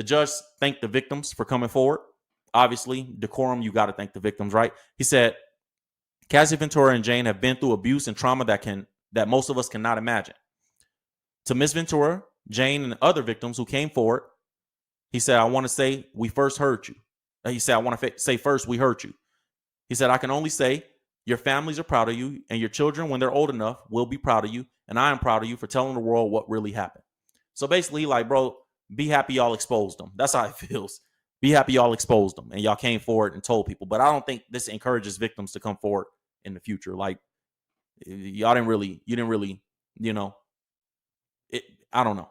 judge thanked the victims for coming forward. Obviously, decorum, you got to thank the victims, right? He said, Cassie Ventura and Jane have been through abuse and trauma that most of us cannot imagine. To Miss Ventura, Jane, and other victims who came forward, he said, I want to say we first hurt you. He said, I want to say first we hurt you. He said, I can only say your families are proud of you, and your children, when they're old enough, will be proud of you. And I am proud of you for telling the world what really happened. So basically, like, bro, be happy y'all exposed them. That's how it feels. Be happy y'all exposed them and y'all came forward and told people. But I don't think this encourages victims to come forward in the future. Like, you didn't really, I don't know.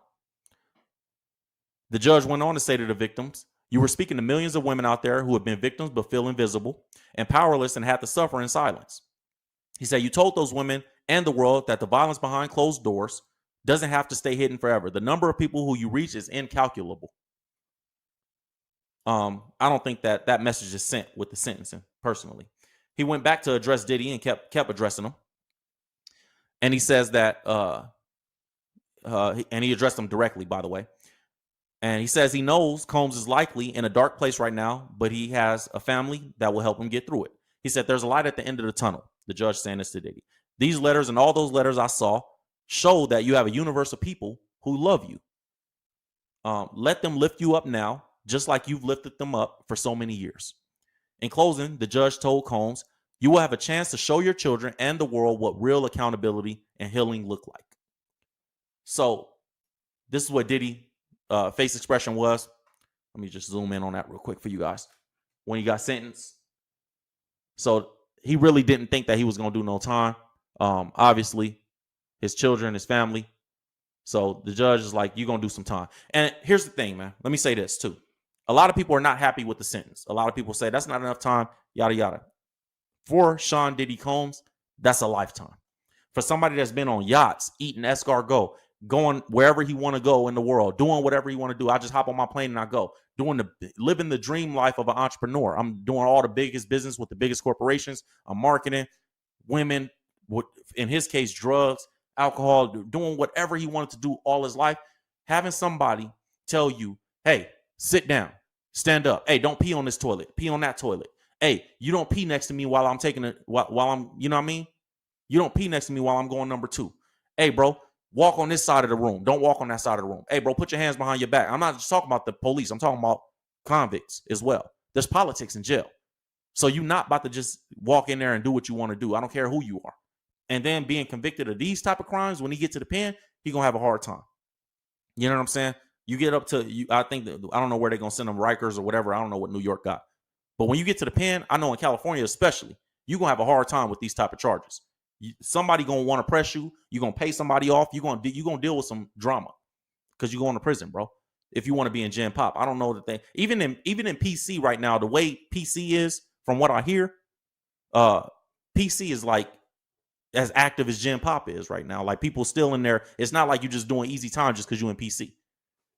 The judge went on to say to the victims, you were speaking to millions of women out there who have been victims but feel invisible and powerless and had to suffer in silence. He said, you told those women and the world that the violence behind closed doors doesn't have to stay hidden forever. The number of people who you reach is incalculable. I don't think that message is sent with the sentencing, personally. He went back to address Diddy and kept addressing him. And he says that, and he addressed him directly, by the way. And he says he knows Combs is likely in a dark place right now, but he has a family that will help him get through it. He said there's a light at the end of the tunnel. The judge saying this to Diddy. These letters and all those letters I saw show that you have a universe of people who love you. Let them lift you up now, just like you've lifted them up for so many years. In closing, the judge told Combs, you will have a chance to show your children and the world what real accountability and healing look like. So this is what Diddy face expression was. Let me just zoom in on that real quick for you guys. When he got sentenced. So he really didn't think that he was going to do no time. Obviously, his children, his family. So the judge is like, you're going to do some time. And here's the thing, man. Let me say this too. A lot of people are not happy with the sentence. A lot of people say that's not enough time, yada, yada. For Sean Diddy Combs, that's a lifetime. For somebody that's been on yachts, eating escargot, going wherever he want to go in the world, doing whatever he want to do. I just hop on my plane and I go. Living the dream life of an entrepreneur. I'm doing all the biggest business with the biggest corporations. I'm marketing, women, in his case, drugs, alcohol, doing whatever he wanted to do all his life. Having somebody tell you, hey, sit down, stand up. Hey, don't pee on this toilet. Pee on that toilet. Hey, you don't pee next to me while I'm taking it, while I'm, you know what I mean? You don't pee next to me while I'm going number 2. Hey, bro, walk on this side of the room. Don't walk on that side of the room. Hey, bro, put your hands behind your back. I'm not just talking about the police. I'm talking about convicts as well. There's politics in jail. So you're not about to just walk in there and do what you want to do. I don't care who you are. And then being convicted of these type of crimes, when he get to the pen, he going to have a hard time. You know what I'm saying? You get up to, I don't know where they're going to send them, Rikers or whatever. I don't know what New York got. But when you get to the pen, I know in California especially, you're going to have a hard time with these type of charges. Somebody going to want to press you. You're going to pay somebody off. You're going to deal with some drama because you're going to prison, bro. If you want to be in Gen Pop. I don't know that they, even in PC right now, the way PC is, from what I hear, PC is like as active as Gen Pop is right now. Like people still in there. It's not like you're just doing easy time just because you're in PC.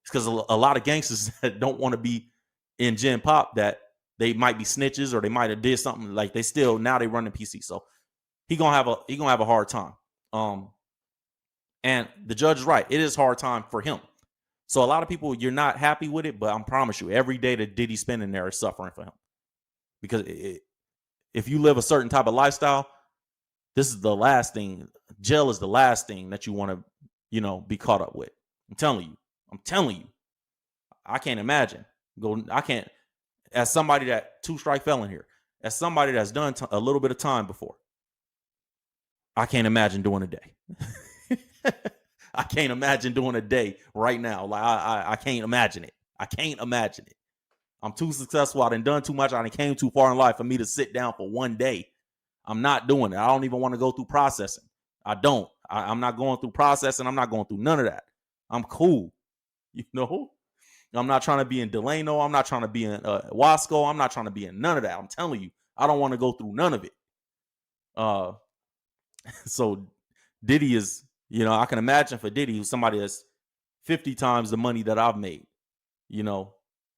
It's because a lot of gangsters that don't want to be in Gen Pop, that they might be snitches or they might have did something, like they still, now they run in PC. So he gonna have a hard time. And the judge is right. It is a hard time for him. So a lot of people, you're not happy with it, but I promise you, every day that Diddy spending there is suffering for him. Because if you live a certain type of lifestyle, this is the last thing. Jail is the last thing that you want to, be caught up with. I'm telling you. I can't imagine. As somebody that 2-strike felon here, as somebody that's done a little bit of time before, I can't imagine doing a day. I can't imagine doing a day right now. Like I can't imagine it. I can't imagine it. I'm too successful. I done too much. I done came too far in life for me to sit down for one day. I'm not doing it. I don't even want to go through processing. I don't. I'm not going through processing. I'm not going through none of that. I'm cool. I'm not trying to be in Delano. I'm not trying to be in Wasco. I'm not trying to be in none of that. I'm telling you, I don't want to go through none of it. So Diddy is, I can imagine for Diddy, who's somebody that's 50 times the money that I've made,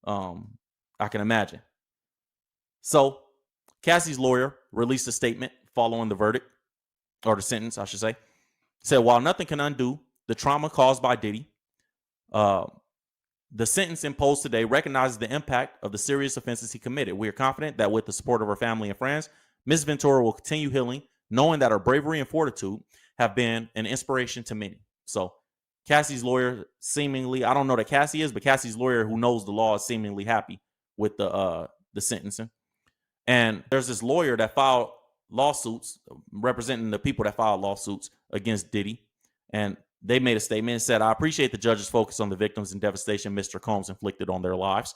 I can imagine. So Cassie's lawyer released a statement following the verdict, or the sentence, I should say. Said, while nothing can undo the trauma caused by Diddy, The sentence imposed today recognizes the impact of the serious offenses he committed. We are confident that with the support of her family and friends, Ms. Ventura will continue healing, knowing that her bravery and fortitude have been an inspiration to many. So Cassie's lawyer seemingly, I don't know that Cassie is, but Cassie's lawyer who knows the law is seemingly happy with the sentencing. And there's this lawyer that filed lawsuits representing the people that filed lawsuits against Diddy. And they made a statement and said, I appreciate the judge's focus on the victims and devastation Mr. Combs inflicted on their lives.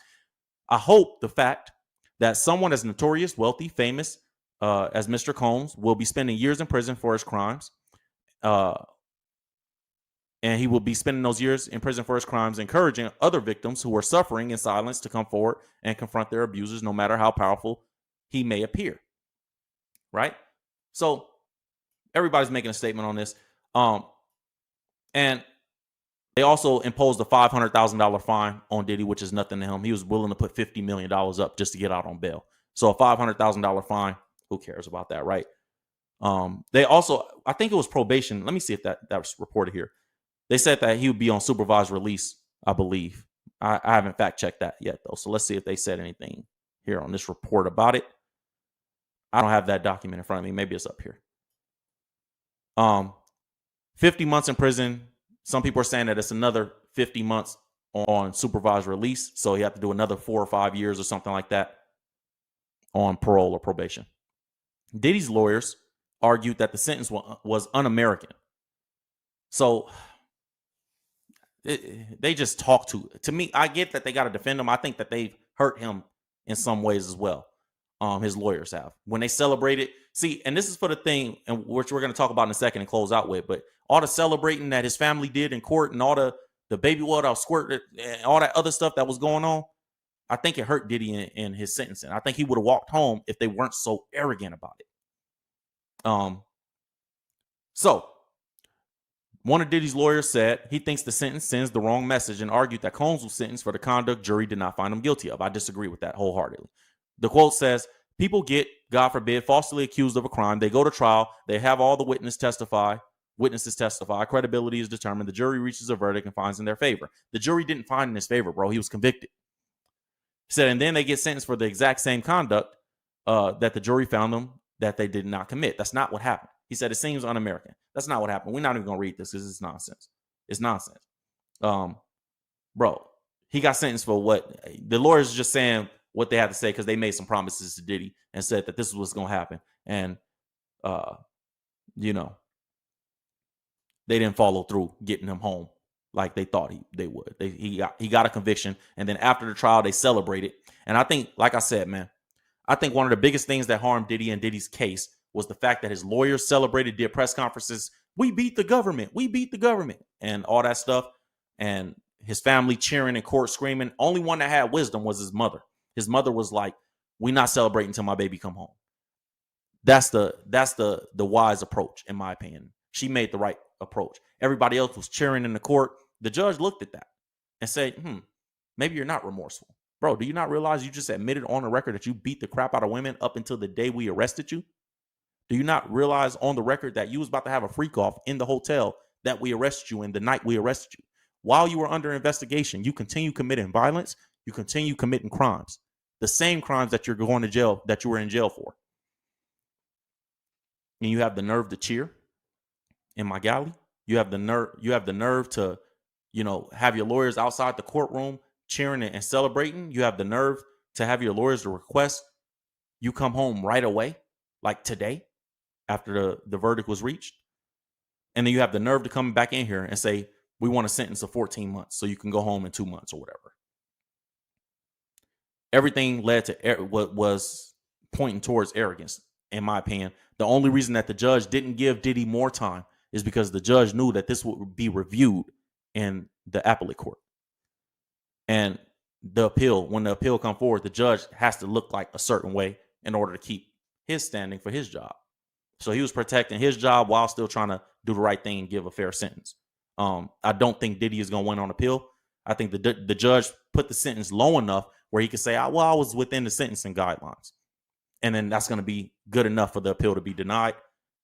I hope the fact that someone as notorious, wealthy, famous as Mr. Combs will be spending years in prison for his crimes. And he will be spending those years in prison for his crimes, encouraging other victims who are suffering in silence to come forward and confront their abusers, no matter how powerful he may appear. Right? So everybody's making a statement on this. And they also imposed a $500,000 fine on Diddy, which is nothing to him. He was willing to put $50 million up just to get out on bail. So a $500,000 fine, who cares about that, right? They also, I think it was probation. Let me see if that was reported here. They said that he would be on supervised release, I believe. I haven't fact checked that yet, though. So let's see if they said anything here on this report about it. I don't have that document in front of me. Maybe it's up here. 50 months in prison. Some people are saying that it's another 50 months on supervised release. So he had to do another 4 or 5 years or something like that on parole or probation. Diddy's lawyers argued that the sentence was un-American. So they just talk to me. I get that they got to defend him. I think that they've hurt him in some ways as well. His lawyers have. When they celebrated, see, and this is for the thing, and which we're going to talk about in a second and close out with, but all the celebrating that his family did in court and all the baby water squirted and all that other stuff that was going on, I think it hurt Diddy in his sentencing. I think he would have walked home if they weren't so arrogant about it. So one of Diddy's lawyers said he thinks the sentence sends the wrong message and argued that Combs was sentenced for the conduct jury did not find him guilty of. I disagree with that wholeheartedly. The quote says, people get, God forbid, falsely accused of a crime. They go to trial. They have all the witnesses testify. Credibility is determined. The jury reaches a verdict and finds in their favor. The jury didn't find in his favor, bro. He was convicted. He said, and then they get sentenced for the exact same conduct that the jury found them that they did not commit. That's not what happened. He said, it seems un-American. That's not what happened. We're not even going to read this because it's nonsense. It's nonsense. Bro, he got sentenced for what? The lawyers are just saying what they had to say because they made some promises to Diddy and said that this is what's going to happen. And, they didn't follow through getting him home like they thought they would. He got a conviction. And then after the trial, they celebrated. And I think, like I said, man, I think one of the biggest things that harmed Diddy and Diddy's case was the fact that his lawyers celebrated, did press conferences. We beat the government. We beat the government and all that stuff. And his family cheering in court, screaming. Only one that had wisdom was his mother. His mother was like, we're not celebrating until my baby come home. That's the wise approach, in my opinion. She made the right approach. Everybody else was cheering in the court. The judge looked at that and said, maybe you're not remorseful. Bro, do you not realize you just admitted on the record that you beat the crap out of women up until the day we arrested you? Do you not realize on the record that you was about to have a freak off in the hotel that we arrested you in the night we arrested you? While you were under investigation, you continue committing violence. You continue committing crimes. The same crimes that you're going to jail, that you were in jail for. And you have the nerve to cheer in my galley. You have the nerve to, have your lawyers outside the courtroom cheering and celebrating. You have the nerve to have your lawyers to request you come home right away, like today, after the verdict was reached. And then you have the nerve to come back in here and say, we want a sentence of 14 months so you can go home in 2 months or whatever. Everything led to what was pointing towards arrogance, in my opinion. The only reason that the judge didn't give Diddy more time is because the judge knew that this would be reviewed in the appellate court. And when the appeal come forward, the judge has to look like a certain way in order to keep his standing for his job. So he was protecting his job while still trying to do the right thing and give a fair sentence. I don't think Diddy is going to win on appeal. I think the judge put the sentence low enough where he could say, I was within the sentencing guidelines. And then that's going to be good enough for the appeal to be denied.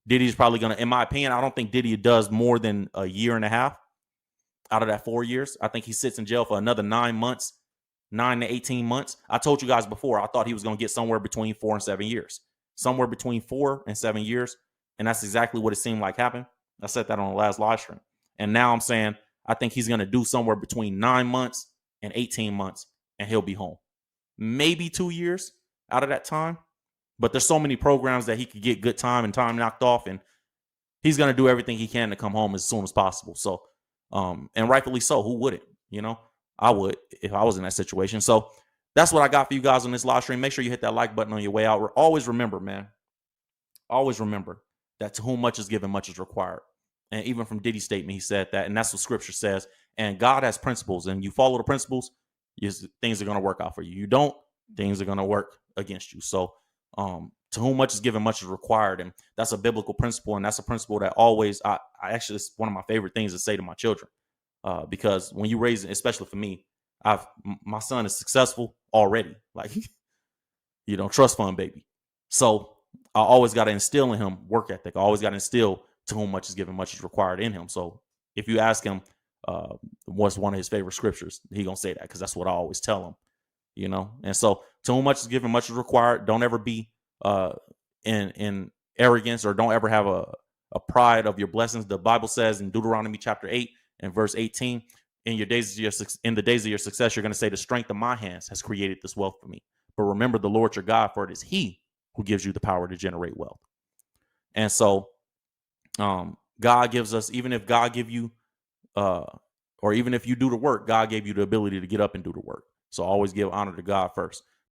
Diddy's probably going to, in my opinion, I don't think Diddy does more than a year and a half. out of that 4 years. I think he sits in jail for another 9 months, 9 to 18 months. I told you guys before, I thought he was going to get somewhere between 4 and 7 years, somewhere between 4 and 7 years. And that's exactly what it seemed like happened. I said that on the last live stream. And now I'm saying, I think he's going to do somewhere between 9 months and 18 months, and he'll be home. Maybe 2 years out of that time. But there's so many programs that he could get good time and time knocked off, and he's going to do everything he can to come home as soon as possible. So, and rightfully so. Who wouldn't? You know, I would if I was in that situation. So that's what I got for you guys on this live stream. Make sure you hit that like button on your way out. Always remember, man, always remember that to whom much is given, much is required. And even from Diddy's statement, he said that, and that's what scripture says. And God has principles, and you follow the principles, things are going to work out for you. You don't, things are going to work against you. So, to whom much is given, much is required. And that's a biblical principle. And that's a principle that always, I actually, it's one of my favorite things to say to my children. Because when you raise, especially for me, my son is successful already. Like, trust fund baby. So I always got to instill in him work ethic. I always got to instill to whom much is given, much is required in him. So if you ask him what's one of his favorite scriptures, he gonna say that, because that's what I always tell him. And so to whom much is given, much is required. Don't ever be in arrogance, or don't ever have a pride of your blessings. The Bible says in Deuteronomy chapter 8 and verse 18, in the days of your success, you're going to say, the strength of my hands has created this wealth for me. But remember the Lord your God, for it is he who gives you the power to generate wealth. And so God gives us, even if God give you, or even if you do the work, God gave you the ability to get up and do the work. So always give honor to God first.